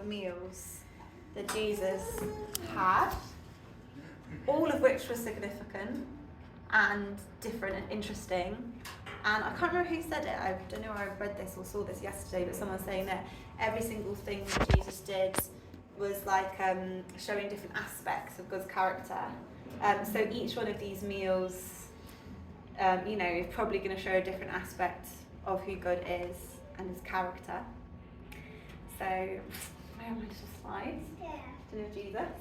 meals that Jesus had, all of which were significant and different and interesting. And I can't remember who said it. I don't know where I read this or saw this yesterday, but someone saying that every single thing that Jesus did was like showing different aspects of God's character. So each one of these meals, is probably going to show a different aspect of who God is and his character. So, where are my little slides? To know Jesus.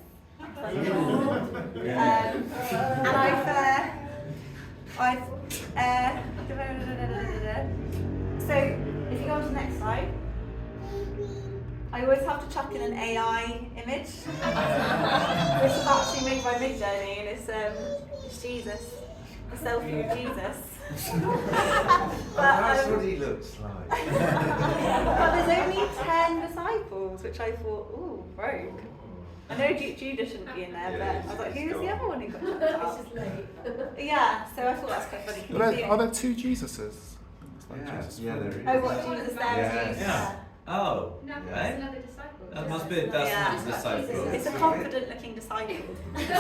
So if you go on to the next slide, I always have to chuck in an AI image. This is actually made by Midjourney, and it's Jesus, a selfie of Jesus. That's what he looks like. But there's only 10 disciples, which I thought, ooh, rogue. I know Judah shouldn't be in there, but I was like, who's the other one who got chucked out? It's just late. Yeah, so I thought that's quite funny. Are there two Jesuses? Yeah, there is. Oh, what, Jesus there? Yes. Yeah. Oh. No, Okay. that's another disciple. That must be that's Yeah. not the disciple. It's a confident looking disciple. It's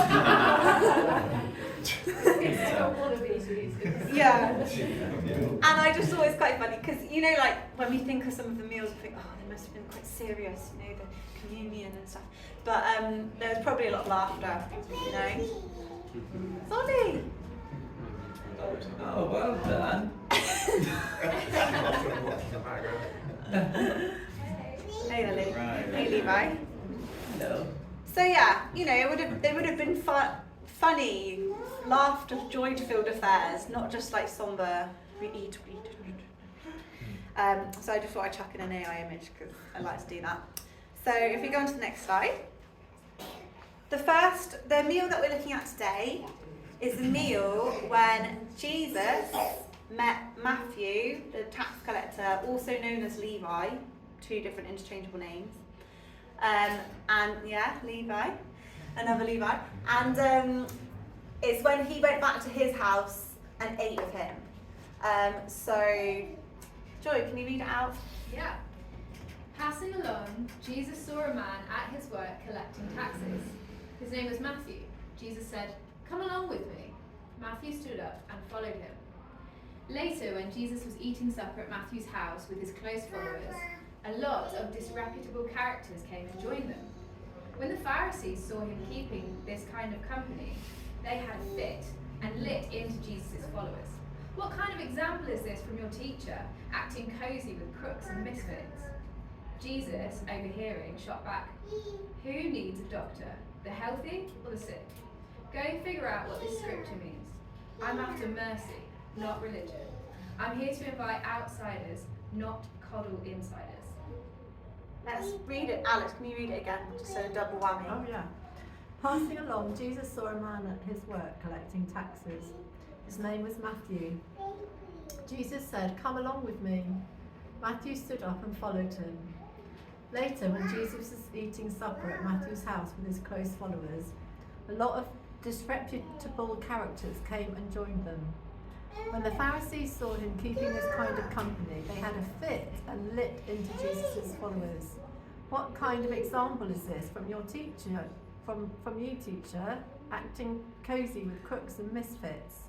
not one of these reasons. Yeah. And I just thought it's quite funny because, like when we think of some of the meals, we think, oh, they must have been quite serious, the communion and stuff. But there was probably a lot of laughter, Sonny! Oh, well done. Hey, Lily. Right. Hey, Levi. No. So yeah, they would have been funny, laughter, joy-filled affairs, not just like somber. We eat. So I just thought I'd chuck in an AI image because I like to do that. So if we go on to the next slide, the meal that we're looking at today is the meal when Jesus met Matthew, the tax collector, also known as Levi, two different interchangeable names. Levi, another Levi. And it's when he went back to his house and ate with him. So, Joy, can you read it out? Yeah. Passing along, Jesus saw a man at his work collecting taxes. His name was Matthew. Jesus said, "Come along with me." Matthew stood up and followed him. Later, when Jesus was eating supper at Matthew's house with his close followers, a lot of disreputable characters came to join them. When the Pharisees saw him keeping this kind of company, they had a fit and lit into Jesus' followers. "What kind of example is this from your teacher, acting cozy with crooks and misfits?" Jesus, overhearing, shot back, "Who needs a doctor, the healthy or the sick? Go figure out what this scripture means. I'm after mercy, not religion. I'm here to invite outsiders, not coddle insiders." Let's read it. Alex, can you read it again? Just a double whammy. Oh yeah. Passing along, Jesus saw a man at his work collecting taxes. His name was Matthew. Jesus said, "Come along with me." Matthew stood up and followed him. Later, when Jesus was eating supper at Matthew's house with his close followers, a lot of disreputable characters came and joined them. When the Pharisees saw him keeping this kind of company, they had a fit and lit into Jesus' followers. "What kind of example is this from your teacher, from you, teacher, acting cozy with crooks and misfits?"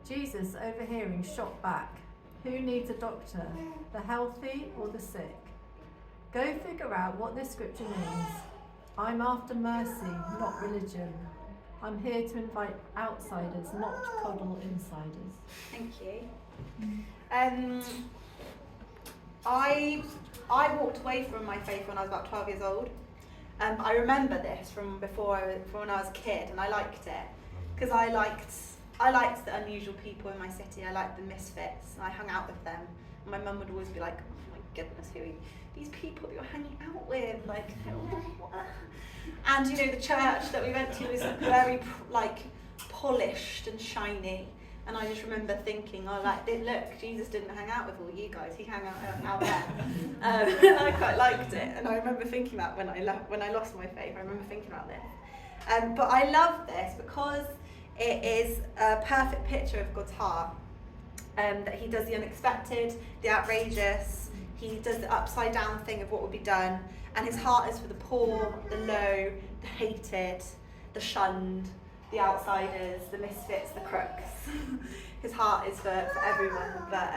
Jesus, overhearing, shot back, "Who needs a doctor, the healthy or the sick? Go figure out what this scripture means. I'm after mercy, not religion. I'm here to invite outsiders, not coddle insiders." Thank you. I walked away from my faith when I was about 12 years old. I remember this from when I was a kid, and I liked it because I liked the unusual people in my city. I liked the misfits, and I hung out with them. And my mum would always be like, "Oh my goodness, who are these people that you're hanging out with? And the church that we went to was very polished and shiny. And I just remember thinking, look, Jesus didn't hang out with all you guys; he hung out there. And I quite liked it. And I remember thinking that when I lost my faith, I remember thinking about this. But I love this because it is a perfect picture of God's heart. That he does the unexpected, the outrageous. he does the upside down thing of what would be done, and his heart is for the poor, the low, the hated, the shunned, the outsiders, the misfits, the crooks. His heart is for everyone, but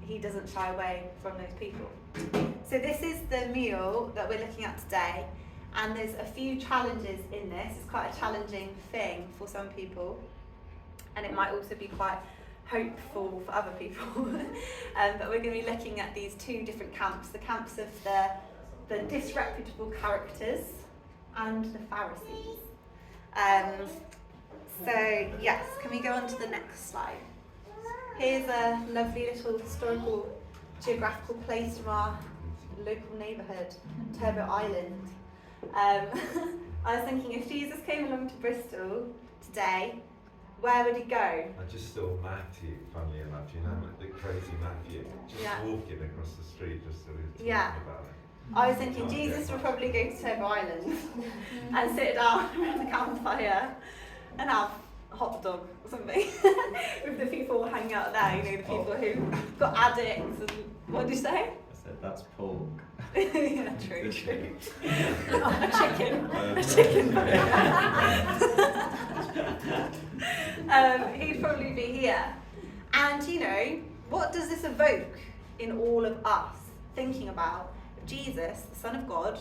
he doesn't shy away from those people. So this is the meal that we're looking at today, and there's a few challenges in this. It's quite a challenging thing for some people, and it might also be quite hopeful for other people. But we're going to be looking at these two different camps, the camps of the disreputable characters and the Pharisees. So yes, can we go on to the next slide? Here's a lovely little historical geographical place from our local neighbourhood, Turbo Island. I was thinking, if Jesus came along to Bristol today, where would he go? I just saw Matthew, funnily enough, you know, the crazy Matthew, just walking across the street just so we were talking about it. I was thinking Jesus would probably go to Turbo Island and sit down around the campfire and have a hot dog or something with the people hanging out there, you know, the people who got addicts and, what did you say? I said that's pork. Yeah, true. Chicken. A chicken. He'd probably be here. And you know, what does this evoke in all of us thinking about Jesus, the Son of God,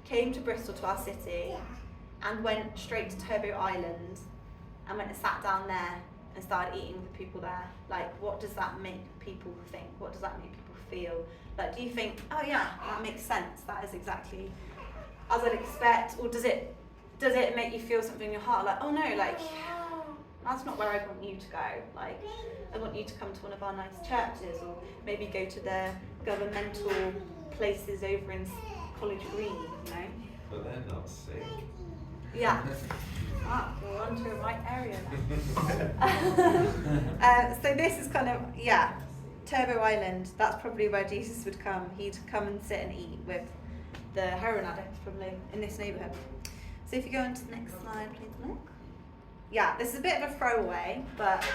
came to Bristol, to our city, and went straight to Turbo Island and went and sat down there and started eating with the people there? Like, what does that make people think? What does that make people feel? Like, do you think, oh yeah, that makes sense, that is exactly as I'd expect? Or does it make you feel something in your heart, like, oh no, like, that's not where I want you to go. Like, I want you to come to one of our nice churches, or maybe go to the governmental places over in College Green, you know? But they're not sick. Yeah. We're on to the right area now. So this is kind of, Turbo Island, that's probably where Jesus would come. He'd come and sit and eat with the heroin addicts, probably, in this neighbourhood. So if you go on to the next slide, please, Nick. Yeah, this is a bit of a throwaway, but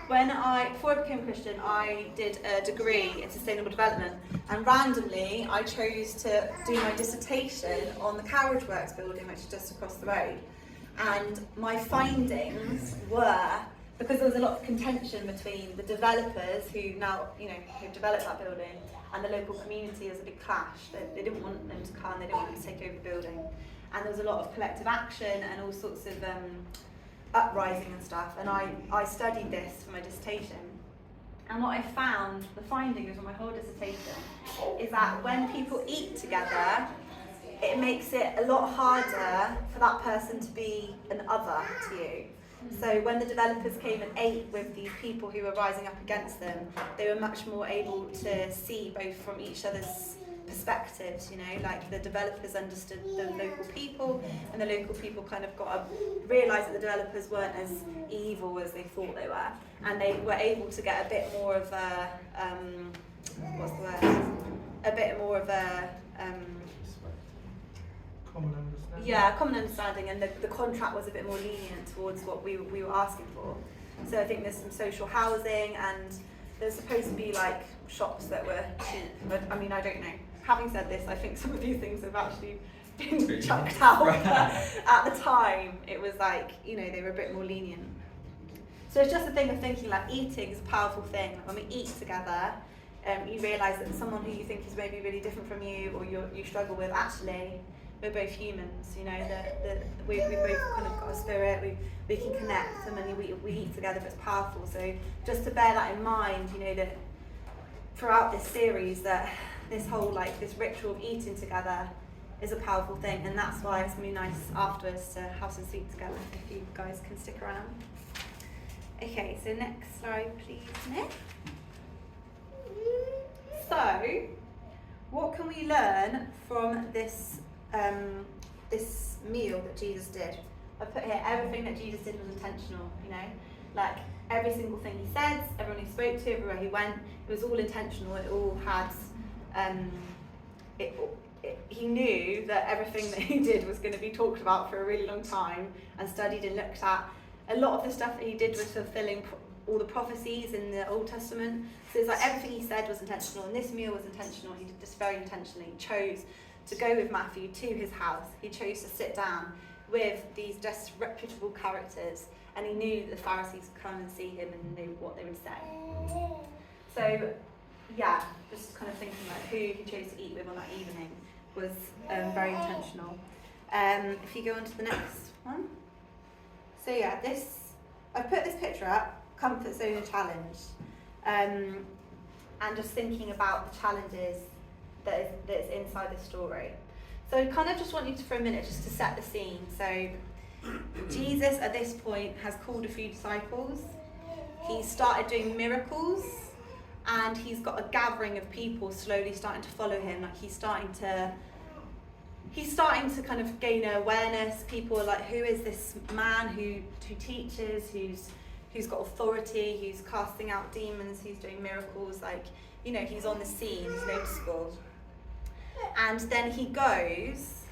before I became a Christian, I did a degree in sustainable development, and randomly I chose to do my dissertation on the Carriage Works building, which is just across the road. And my findings were, because there was a lot of contention between the developers who now, you know, who developed that building, and the local community. There was a big clash. They didn't want them to come, they didn't want them to take over the building. And there was a lot of collective action and all sorts of uprising and stuff, and I studied this for my dissertation. And what I found, the findings of my whole dissertation, is that when people eat together, it makes it a lot harder for that person to be an other to you. So when the developers came and ate with these people who were rising up against them, they were much more able to see both from each other's perspectives, you know, like the developers understood the local people, and the local people kind of got to realise that the developers weren't as evil as they thought they were, and they were able to get a bit more of a Common understanding. Yeah, common understanding, and the contract was a bit more lenient towards what we were asking for. So I think there's some social housing, and there's supposed to be like shops that were cheap, but I mean, I don't know. Having said this, I think some of these things have actually been chucked out. But at the time, it was like, you know, they were a bit more lenient. So it's just a thing of thinking, like, eating is a powerful thing. Like, when we eat together, you realise that someone who you think is maybe really different from you, or you struggle with, actually, we're both humans, you know, we both kind of got a spirit, we can connect, and when we eat together, it's powerful. So just to bear that in mind, you know, that throughout this series, that this whole, like, this ritual of eating together is a powerful thing, and that's why it's going to be nice afterwards to have some sleep together, if you guys can stick around. Okay, so next slide, please, Nick. So, what can we learn from this this meal that Jesus did? I put here, everything that Jesus did was intentional, you know, like every single thing he said, everyone he spoke to, everywhere he went, it was all intentional. It all had, he knew that everything that he did was going to be talked about for a really long time, and studied and looked at. A lot of the stuff that he did was fulfilling all the prophecies in the Old Testament. So it's like everything he said was intentional, and this meal was intentional. He did this very intentionally. He chose to go with Matthew to his house. He chose to sit down with these disreputable characters, and he knew that the Pharisees would come and see him and knew what they would say. So, yeah, just kind of thinking like who he chose to eat with on that evening was very intentional. If you go on to the next one. So yeah, I've put this picture up, Comfort Zone Challenge, and just thinking about the challenges that's inside the story. So I kind of just want you to, for a minute, just to set the scene. So Jesus at this point has called a few disciples. He's started doing miracles, and he's got a gathering of people slowly starting to follow him. Like he's starting to kind of gain awareness. People are like, who is this man who teaches, who's got authority, who's casting out demons, who's doing miracles, like, you know, he's on the scene, he's noticeable. And then he goes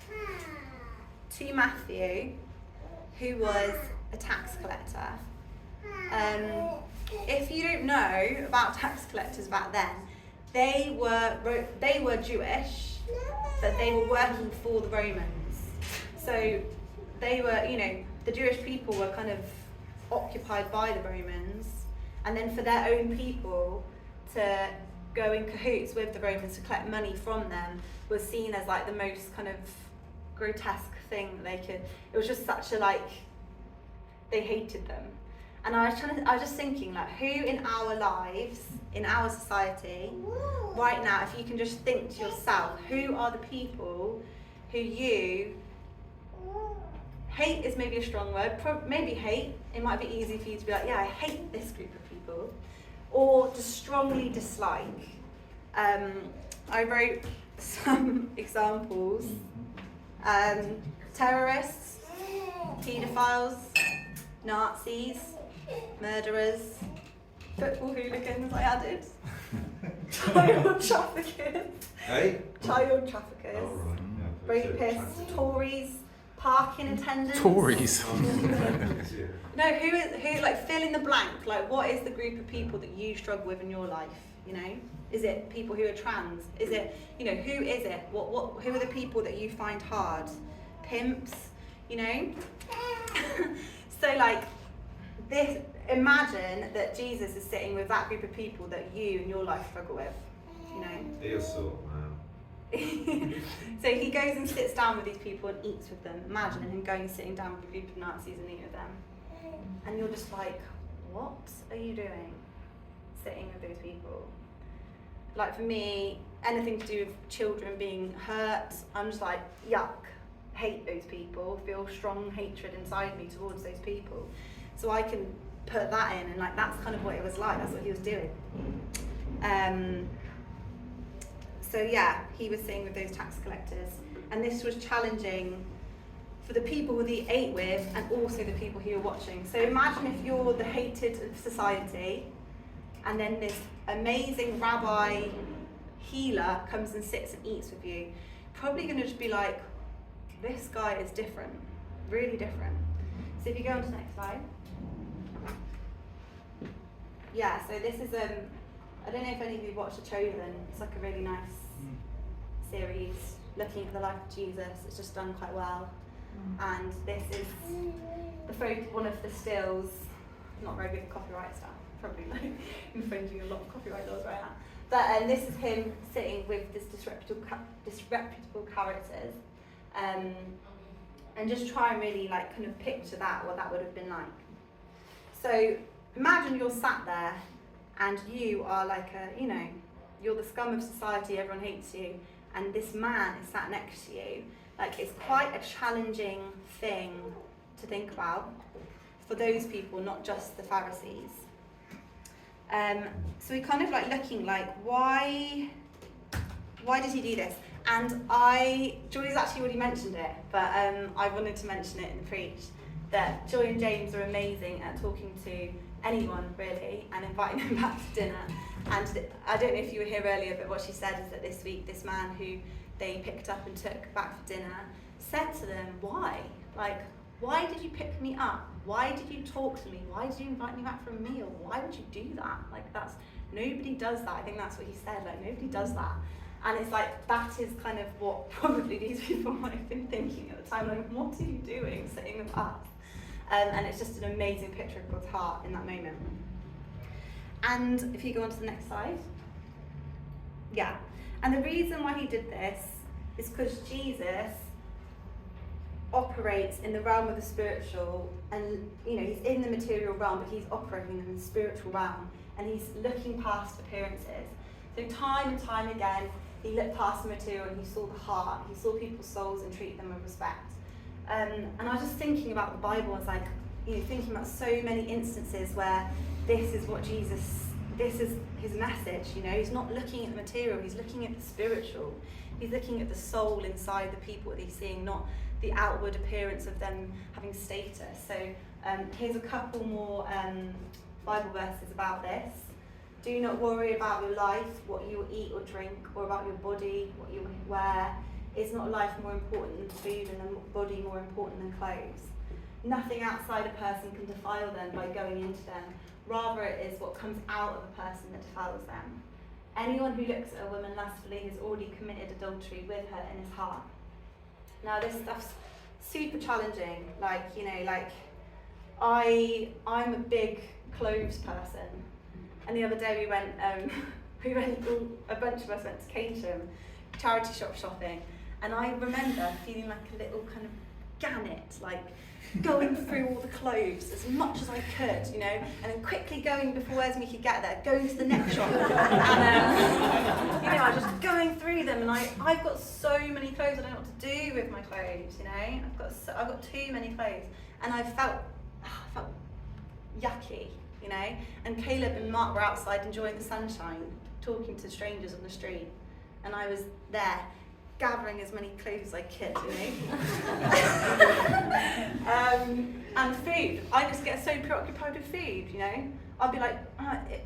to Matthew, who was a tax collector. If you don't know about tax collectors back then, they were Jewish, but they were working for the Romans. So they were, you know, the Jewish people were kind of occupied by the Romans, and then for their own people to go in cahoots with the Romans to collect money from them was seen as like the most kind of grotesque thing that they could. It was just such a like, they hated them. And I was just thinking, like, who in our lives, in our society, right now, if you can just think to yourself, who are the people who you hate is maybe a strong word, maybe hate, it might be easy for you to be like, yeah, I hate this group of people, or to strongly dislike. I wrote some examples. Terrorists, paedophiles, Nazis, murderers, football hooligans, I added, child traffickers, Hey? child traffickers, Oh, right. Yeah, rapists, Tories, parking attendants. Tories. No, who like fill in the blank, like what is the group of people that you struggle with in your life, you know? Is it people who are trans? Is it, you know, who is it? Who are the people that you find hard? Pimps, you know? So like, imagine that Jesus is sitting with that group of people that you in your life struggle with, you know? Be a sort of man. So he goes and sits down with these people and eats with them. Imagine him going and sitting down with a group of Nazis and eating with them. And you're just like, what are you doing sitting with those people? Like for me, anything to do with children being hurt, I'm just like, yuck, hate those people, feel strong hatred inside me towards those people. So I can put that in, and like that's kind of what it was like, that's what he was doing. So yeah, he was sitting with those tax collectors, and this was challenging for the people who he ate with and also the people who were watching. So imagine if you're the hated of society, and then this amazing rabbi healer comes and sits and eats with you. Probably going to just be like, this guy is different, really different. So if you go on to the next slide. Yeah, so this is, I don't know if any of you watched The Chosen. It's like a really nice series looking at the life of Jesus. It's just done quite well. And this is one of the stills, not very good copyright stuff, probably like infringing a lot of copyright laws right now. But this is him sitting with this disreputable characters, and just try and really like kind of picture that, what that would have been like. So imagine you're sat there and you are like you're the scum of society, everyone hates you, and this man is sat next to you. Like, it's quite a challenging thing to think about for those people, not just the Pharisees. So we kind of like looking like, why did he do this? And Joy's actually already mentioned it, but I wanted to mention it in the preach, that Joy and James are amazing at talking to anyone really and inviting them back to dinner. And I don't know if you were here earlier, but what she said is that this week, this man who they picked up and took back for dinner said to them, why? Like, Why did you pick me up? Why did you talk to me? Why did you invite me back for a meal? Why would you do that? Like, nobody does that. I think that's what he said, like, nobody does that. And it's like, that is kind of what probably these people might have been thinking at the time, like, what are you doing sitting with us? And it's just an amazing picture of God's heart in that moment. And if you go on to the next slide. Yeah. And the reason why he did this is because Jesus operates in the realm of the spiritual, and he's in the material realm, but he's operating in the spiritual realm, and he's looking past appearances. So time and time again, he looked past the material and he saw the heart, he saw people's souls and treated them with respect. And I was just thinking about the Bible, I was like, thinking about so many instances where this is what Jesus, this is his message, he's not looking at the material, he's looking at the spiritual. He's looking at the soul inside the people that he's seeing, not the outward appearance of them having status. So here's a couple more Bible verses about this. Do not worry about your life, what you will eat or drink, or about your body, what you will wear. Is not life more important than food, and the body more important than clothes? Nothing outside a person can defile them by going into them. Rather, it is what comes out of a person that defiles them. Anyone who looks at a woman lustfully has already committed adultery with her in his heart. Now, this stuff's super challenging. I'm a big clothes person. And the other day we went, a bunch of us went to Keynsham, charity shop shopping. And I remember feeling like a little kind of gannet, like going through all the clothes as much as I could, and then quickly going before Esme could get there, going to the next shop. And I was just going through them, and I've got so many clothes, I don't know what to do with my clothes, I've got too many clothes. And I felt yucky, and Caleb and Mark were outside enjoying the sunshine, talking to strangers on the street, and I was there gathering as many clothes as I could, and food. I just get so preoccupied with food, I'll be like,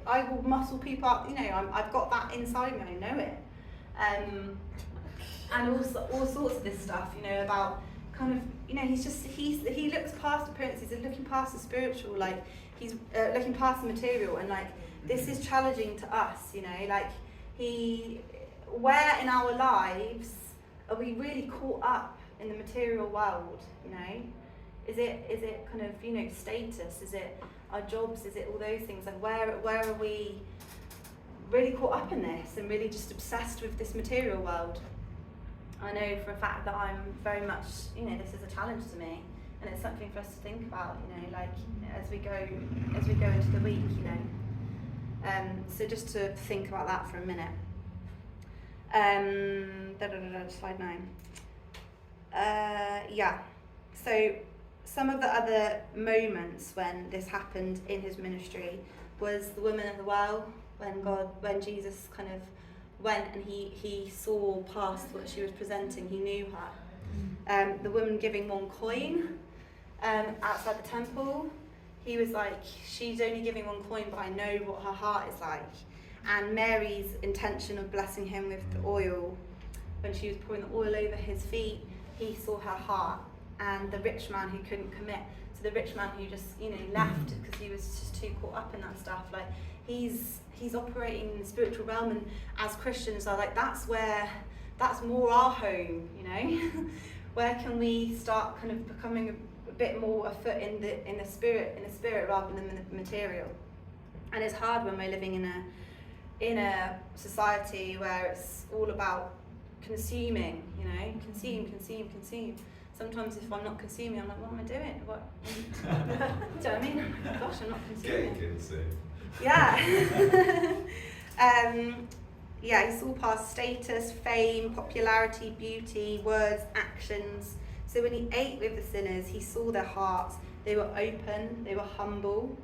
I will muscle people up, I've got that inside me, I know it. And also all sorts of this stuff, about kind of, he looks past appearances and looking past the spiritual, like he's looking past the material, and like this is challenging to us, where in our lives are we really caught up in the material world, Is it kind of, status? Is it our jobs? Is it all those things? Like where are we really caught up in this and really just obsessed with this material world? I know for a fact that I'm very much, this is a challenge to me, and it's something for us to think about, as we go into the week, So just to think about that for a minute. Slide 9. So some of the other moments when this happened in his ministry was the woman at the well, when Jesus kind of went and he saw past what she was presenting, he knew her. The woman giving one coin outside the temple, he was like, she's only giving one coin, but I know what her heart is like. And Mary's intention of blessing him with the oil, when she was pouring the oil over his feet, he saw her heart. And the rich man who couldn't commit, so the rich man who just left because he was just too caught up in that stuff, like he's operating in the spiritual realm, and as Christians are like, that's more our home, Where can we start kind of becoming a bit more a foot in the spirit rather than the material? And it's hard when we're living in a society where it's all about consuming, consume. Sometimes if I'm not consuming, I'm like, what am I doing? What? Do you know what I mean? Gosh, I'm not consuming. Getting consumed. Yeah. He saw past status, fame, popularity, beauty, words, actions. So when he ate with the sinners, he saw their hearts. They were open, they were humble.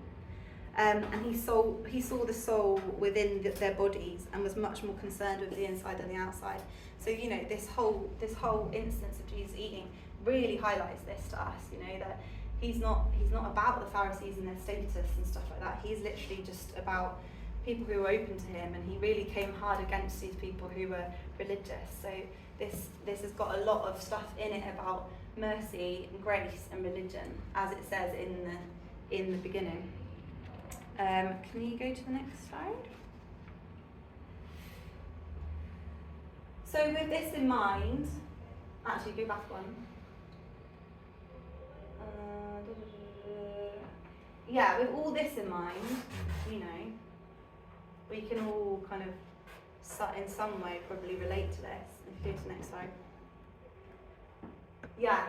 And he saw the soul within their bodies, and was much more concerned with the inside than the outside. So this whole instance of Jesus eating really highlights this to us. That he's not about the Pharisees and their status and stuff like that. He's literally just about people who were open to him, and he really came hard against these people who were religious. So this has got a lot of stuff in it about mercy and grace and religion, as it says in the beginning. Can you go to the next slide? So with this in mind, actually go back one. Yeah, with all this in mind, you know, we can all kind of in some way probably relate to this. If you go to the next slide. Yeah,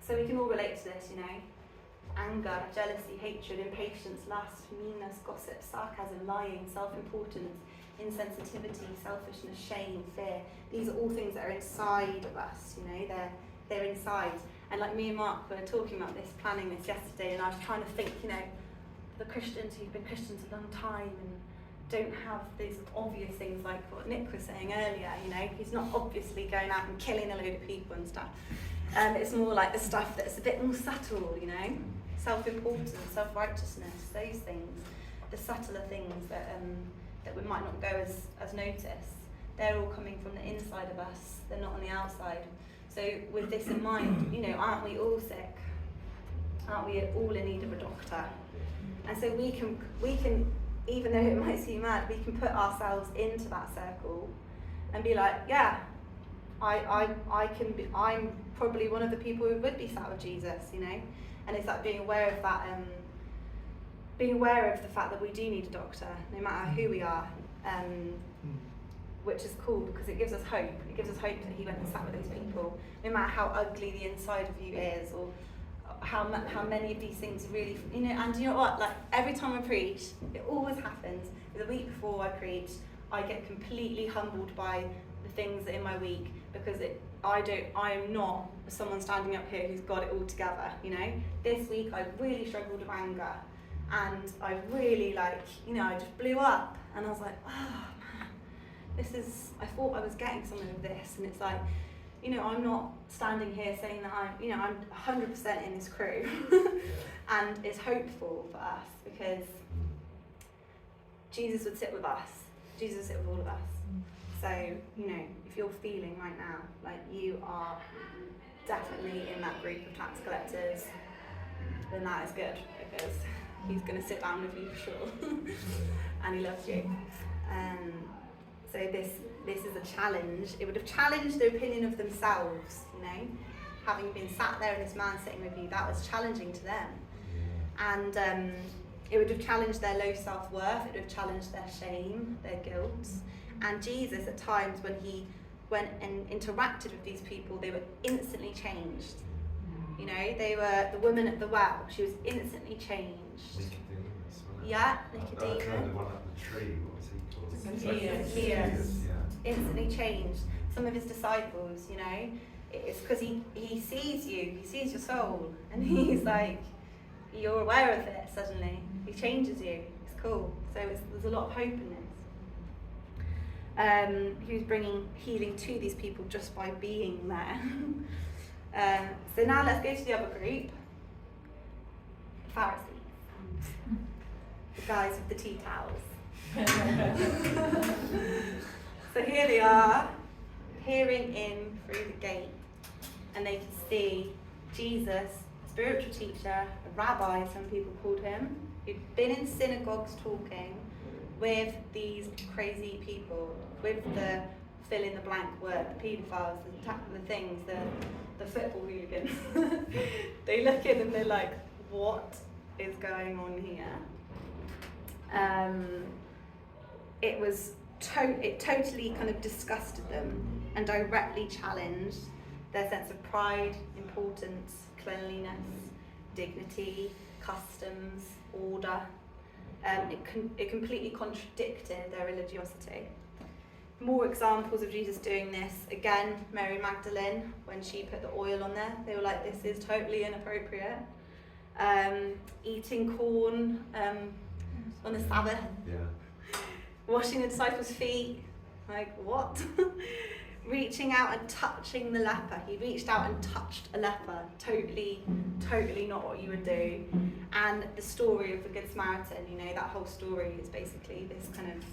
so we can all relate to this, you know. Anger, jealousy, hatred, impatience, lust, meanness, gossip, sarcasm, lying, self-importance, insensitivity, selfishness, shame, fear. These are all things that are inside of us, you know, they're inside. And like me and Mark were talking about this, planning this yesterday, and I was trying to think, you know, the Christians who've been Christians a long time and don't have these obvious things like what Nick was saying earlier, you know, he's not obviously going out and killing a load of people and stuff. It's more like the stuff that's a bit more subtle, you know, self-importance, self-righteousness, those things, the subtler things that we might not go as noticed. They're all coming from the inside of us, they're not on the outside. So with this in mind, you know, aren't we all sick? Aren't we all in need of a doctor? And so we can, even though it might seem mad, we can put ourselves into that circle and be like, yeah, I'm probably one of the people who would be sat with Jesus, you know? And it's like being aware of that, being aware of the fact that we do need a doctor, no matter who we are, which is cool because it gives us hope. It gives us hope that he went and sat with those people, no matter how ugly the inside of you is, or how many of these things really, you know. And you know what? Like every time I preach, it always happens. The week before I preach, I get completely humbled by the things in my week because I am not someone standing up here who's got it all together. You know, this week I really struggled with anger, and I really I just blew up, and I was like, oh. I thought I was getting something of this, and it's like, you know, I'm not standing here saying that I'm 100% in this crew, and it's hopeful for us because Jesus would sit with us. Jesus would sit with all of us. So, you know, if you're feeling right now like you are definitely in that group of tax collectors, then that is good because he's going to sit down with you for sure, and he loves you. So this is a challenge. It would have challenged their opinion of themselves, you know, having been sat there and this man sitting with you, that was challenging to them. And it would have challenged their low self-worth, it would have challenged their shame, their guilt. And Jesus, at times when he went and interacted with these people, they were instantly changed. You know, they were the woman at the well, she was instantly changed. Nicodemus, wasn't it? Yeah, The Nicodemus. one up the tree, what was he called? Yes. Yeah. Instantly changed. Some of his disciples, you know, it's because he sees you, he sees your soul, and he's like, you're aware of it suddenly. He changes you. It's cool. So there's a lot of hope in this. He was bringing healing to these people just by being there. So now let's go to the other group, the Pharisees, the guys with the tea towels. So here they are, peering in through the gate, and they can see Jesus, spiritual teacher, a rabbi, some people called him, who'd been in synagogues talking with these crazy people, with the fill in the blank word, the paedophiles, the things, the football hooligans. They look in and they're like, what is going on here? It totally kind of disgusted them and directly challenged their sense of pride, importance, cleanliness, dignity, customs, order. It completely contradicted their religiosity. More examples of Jesus doing this. Again, Mary Magdalene, when she put the oil on there, they were like, this is totally inappropriate. Eating corn on the Sabbath. Yeah. Washing the disciples' feet, like what? reaching out and touching the leper. He reached out and touched a leper. Totally not what you would do. And the story of the Good Samaritan, you know, that whole story is basically this kind of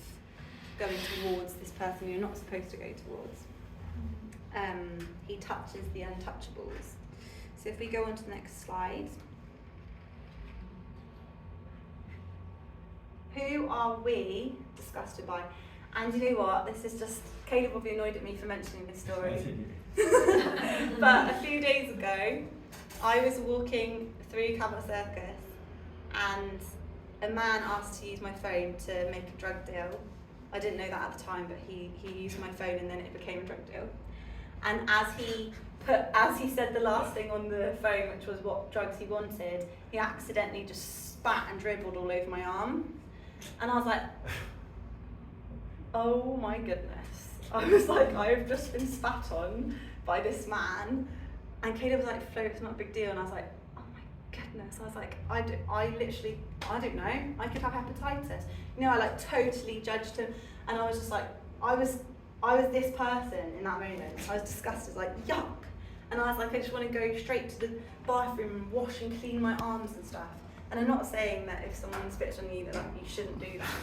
going towards this person you're not supposed to go towards. He touches the untouchables. So if we go on to the next slide. Who are we disgusted by? And you know what? This is just, Caleb will be annoyed at me for mentioning this story. But a few days ago, I was walking through Cabot Circus and a man asked to use my phone to make a drug deal. I didn't know that at the time, but he used my phone and then it became a drug deal. And as he said the last thing on the phone, which was what drugs he wanted, he accidentally just spat and dribbled all over my arm. And I was like, oh my goodness. I was like, I've just been spat on by this man. And Caleb was like, Flo, it's not a big deal. And I was like, oh my goodness. I was like, I don't know. I could have hepatitis. You know, I like totally judged him. And I was just like, I was this person in that moment. I was disgusted, like, yuck. And I was like, I just want to go straight to the bathroom and wash and clean my arms and stuff. And I'm not saying that if someone spits on you, that you shouldn't do that.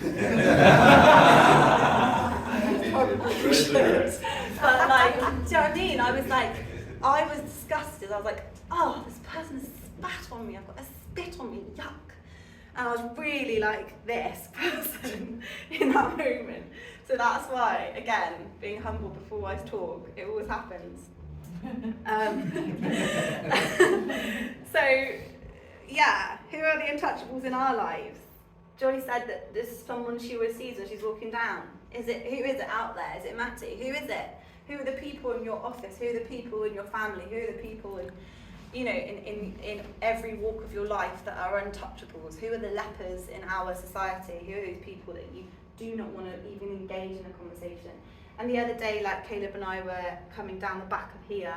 Probably should. But like, do you know what I mean? I was disgusted. I was like, oh, this person has spat on me. I've got a spit on me, yuck. And I was really like this person in that moment. So that's why, again, being humble before I talk, it always happens. So, yeah, who are the untouchables in our lives? Joy said that this is someone she always sees when she's walking down. Who is it out there? Is it Matty? Who is it? Who are the people in your office? Who are the people in your family? Who are the people in, you know, in every walk of your life that are untouchables? Who are the lepers in our society? Who are those people that you do not want to even engage in a conversation? And the other day, like Caleb and I were coming down the back of here,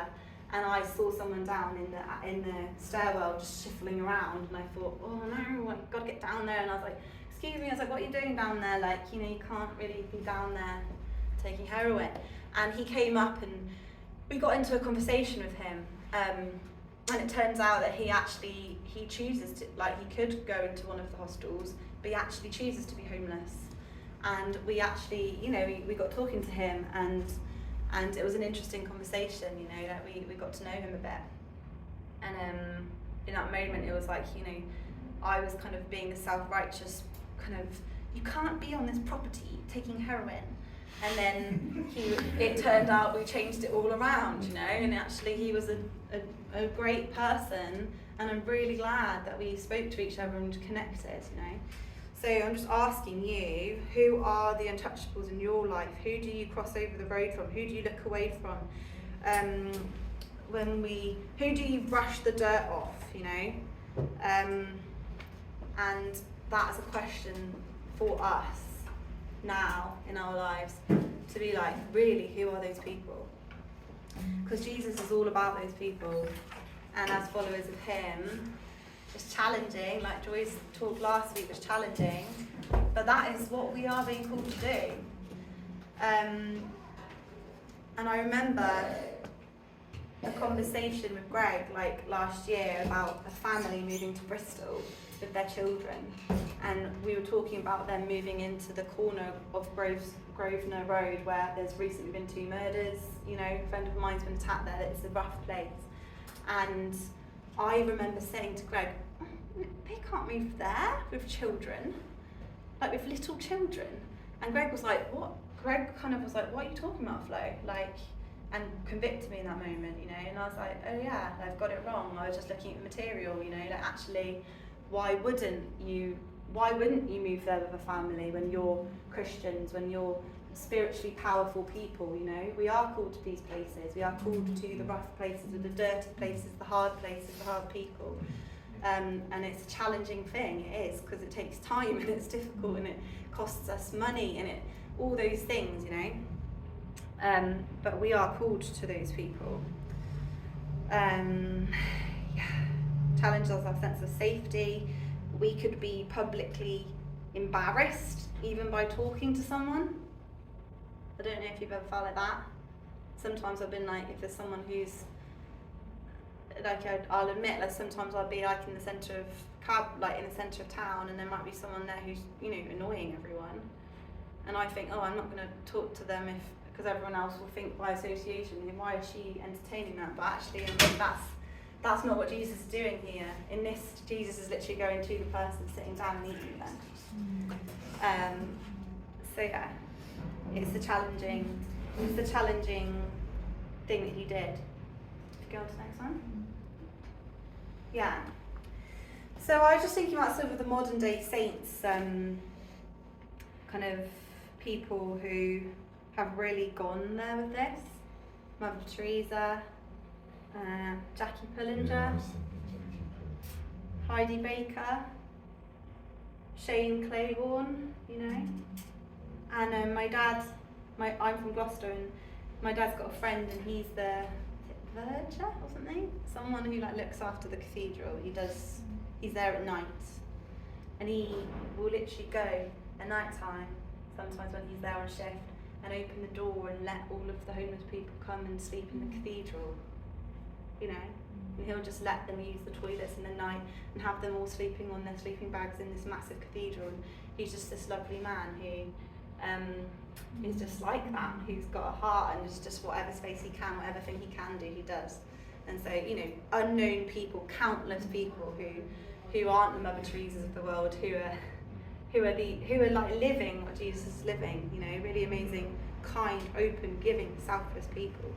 and I saw someone down in the stairwell just shuffling around, and I thought, oh no, I've got to get down there. And I was like, excuse me, I was like, what are you doing down there? Like, you know, you can't really be down there taking heroin. And he came up and we got into a conversation with him. And it turns out that he chooses to, like, he could go into one of the hostels, but he actually chooses to be homeless. And we actually, you know, we got talking to him, and it was an interesting conversation, you know, that we got to know him a bit. And in that moment, it was like, you know, I was kind of being the self-righteous kind of, you can't be on this property taking heroin. And then it turned out we changed it all around, you know, and actually he was a great person, and I'm really glad that we spoke to each other and connected, you know. So I'm just asking you, who are the untouchables in your life? Who do you cross over the road from? Who do you look away from? Who do you brush the dirt off, you know? And that is a question for us now in our lives, to be like, really, who are those people? Because Jesus is all about those people, and as followers of him, it's challenging, like Joy's talk last week was challenging, but that is what we are being called to do. And I remember a conversation with Greg like last year about a family moving to Bristol with their children, and we were talking about them moving into the corner of Grosvenor Road where there's recently been 2 murders, you know, a friend of mine's been attacked there, it's a rough place. And I remember saying to Greg, they can't move there with children, like with little children. And Greg was like, what? Greg kind of was like, what are you talking about, Flo? Like, and convicted me in that moment, you know. And I was like, oh yeah, I've got it wrong. I was just looking at the material, you know, like actually, why wouldn't you move there with a family when you're Christians, when you're spiritually powerful people, you know? We are called to these places. We are called to the rough places, the dirty places, the hard people. And it's a challenging thing, it is, because it takes time and it's difficult and it costs us money and it all those things, you know. But we are called to those people. Challenges our sense of safety. We could be publicly embarrassed even by talking to someone. I don't know if you've ever felt like that. sometimes I've been like, if there's someone who's like, I'll admit, like sometimes I'll be like in the centre of town, and there might be someone there who's, you know, annoying everyone, and I think, oh, I'm not going to talk to them because everyone else will think by association, why is she entertaining that? But actually, I mean, that's not what Jesus is doing here. In this, Jesus is literally going to the person sitting down and eating with them. So yeah, it's the challenging thing that he did. If you go on to the next one. Yeah. So I was just thinking about sort of the modern day saints, kind of people who have really gone there with this. Mother Teresa, Jackie Pullinger, Yeah, I was thinking Jackie Pullinger. Heidi Baker, Shane Claiborne, you know. And I'm from Gloucester, and my dad's got a friend, and he's the verger or something, someone who like looks after the cathedral. He's there at night, and he will literally go at night time, sometimes when he's there on shift, and open the door and let all of the homeless people come and sleep in the cathedral, you know. And he'll just let them use the toilets in the night and have them all sleeping on their sleeping bags in this massive cathedral. And he's just this lovely man who is just like that, who's got a heart, and is just whatever space he can, whatever thing he can do, he does. And so, you know, unknown people, countless people who aren't the Mother Teresas of the world, who are like living what Jesus is living, you know, really amazing, kind, open, giving, selfless people.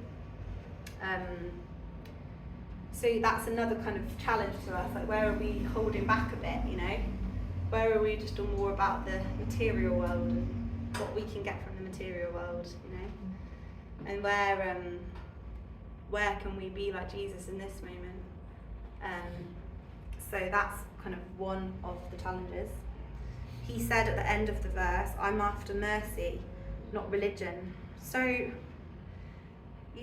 So that's another kind of challenge to us, like where are we holding back a bit, you know? Where are we just doing more about the material world and what we can get from the material world, you know? And where can we be like Jesus in this moment? So that's kind of one of the challenges. He said at the end of the verse, I'm after mercy, not religion. So, you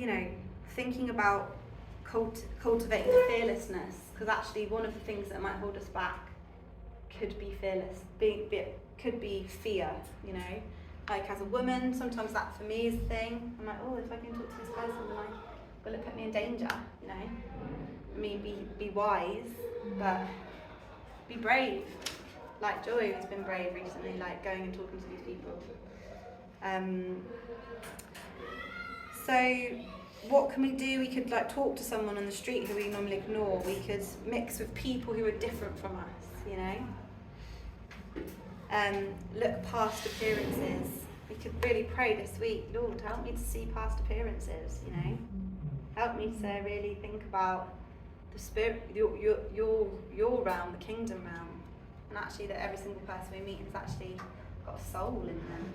know, thinking about cultivating fearlessness, because actually one of the things that might hold us back could be could be fear, you know. Like as a woman, sometimes that for me is a thing. I'm like, oh, if I can talk to this person, then will it put me in danger, you know? I mean, be wise, but be brave. Like Joy has been brave recently, like going and talking to these people. So what can we do? We could like talk to someone on the street who we normally ignore. We could mix with people who are different from us, you know. Look past appearances. We could really pray this week, Lord, help me to see past appearances, you know. Help me to really think about the spirit, your realm, the kingdom realm, and actually that every single person we meet has actually got a soul in them,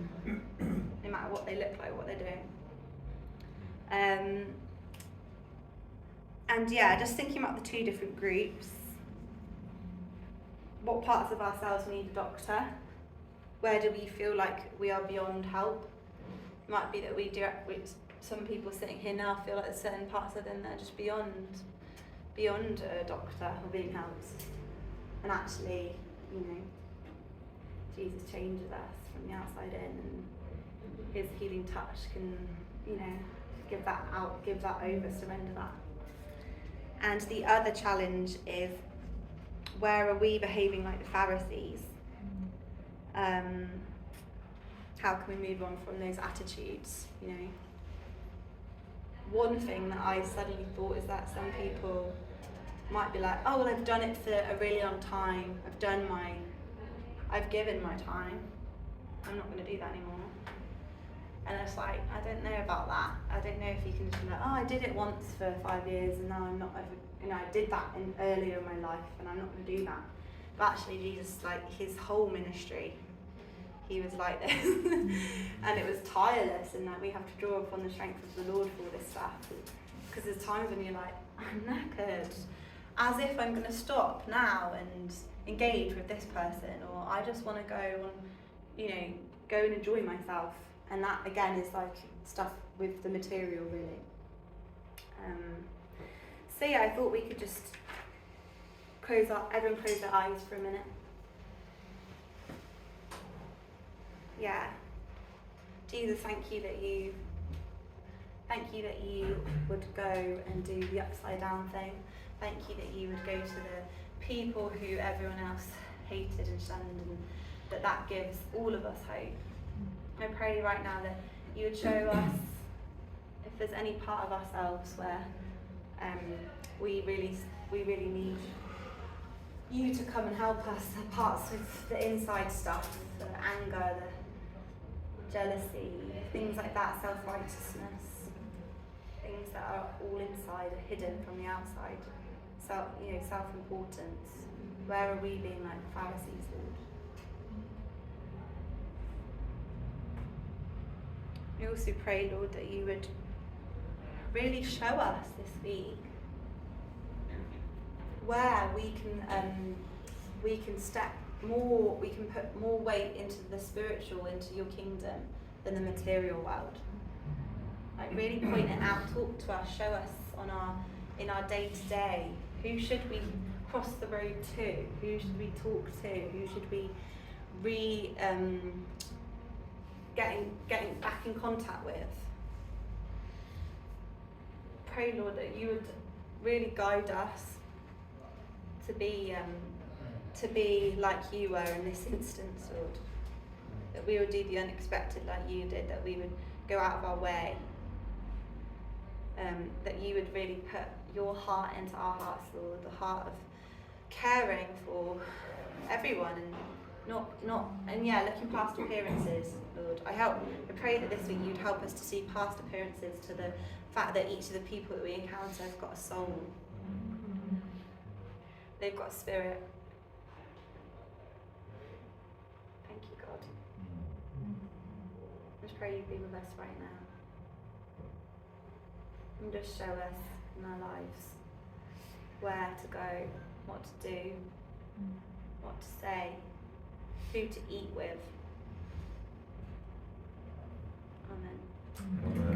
no matter what they look like, what they're doing. And yeah, just thinking about the two different groups. What parts of ourselves need a doctor? Where do we feel like we are beyond help? It might be that some people sitting here now feel like there's certain parts of them that are just beyond a doctor or being helped. And actually, you know, Jesus changes us from the outside in, and his healing touch can, you know, give that over, surrender that. And the other challenge is, where are we behaving like the Pharisees? How can we move on from those attitudes, you know? One thing that I suddenly thought is that some people might be like, oh, well, I've done it for a really long time. I've given my time. I'm not going to do that anymore. And it's like, I don't know about that. I don't know if you can just be like, oh, I did it once for 5 years and now I'm not ever, you know, I did that earlier in my life and I'm not going to do that. But actually Jesus, like his whole ministry, he was like this. And it was tireless, and that we have to draw upon the strength of the Lord for all this stuff. Because there's times when you're like, I'm knackered. As if I'm going to stop now and engage with this person, or I just want to go and, you know, go and enjoy myself. And that again is like stuff with the material, really. So yeah, I thought we could just everyone close their eyes for a minute. Yeah. Jesus, thank you that you Thank you that you would go and do the upside down thing. Thank you that you would go to the people who everyone else hated and shunned, and that gives all of us hope. I pray right now that you would show us if there's any part of ourselves where we really need you to come and help us, the parts with the inside stuff, the anger, the jealousy, things like that, self-righteousness, things that are all inside, are hidden from the outside. Self-importance. Where are we being like the Pharisees, Lord? We also pray, Lord, that you would really show us this week where we can step more, we can put more weight into the spiritual, into your kingdom, than the material world. Like really point it out, talk to us, show us in our day to day. Who should we cross the road to? Who should we talk to? Who should we getting back in contact with? Pray, Lord, that you would really guide us to be like you were in this instance, Lord. That we would do the unexpected like you did, that we would go out of our way. That you would really put your heart into our hearts, Lord, the heart of caring for everyone and looking past appearances, Lord. I pray that this week you'd help us to see past appearances to the fact that each of the people that we encounter have got a soul. They've got a spirit. Thank you, God. I just pray you be with us right now. And just show us in our lives where to go, what to do, what to say, who to eat with. Amen. Amen.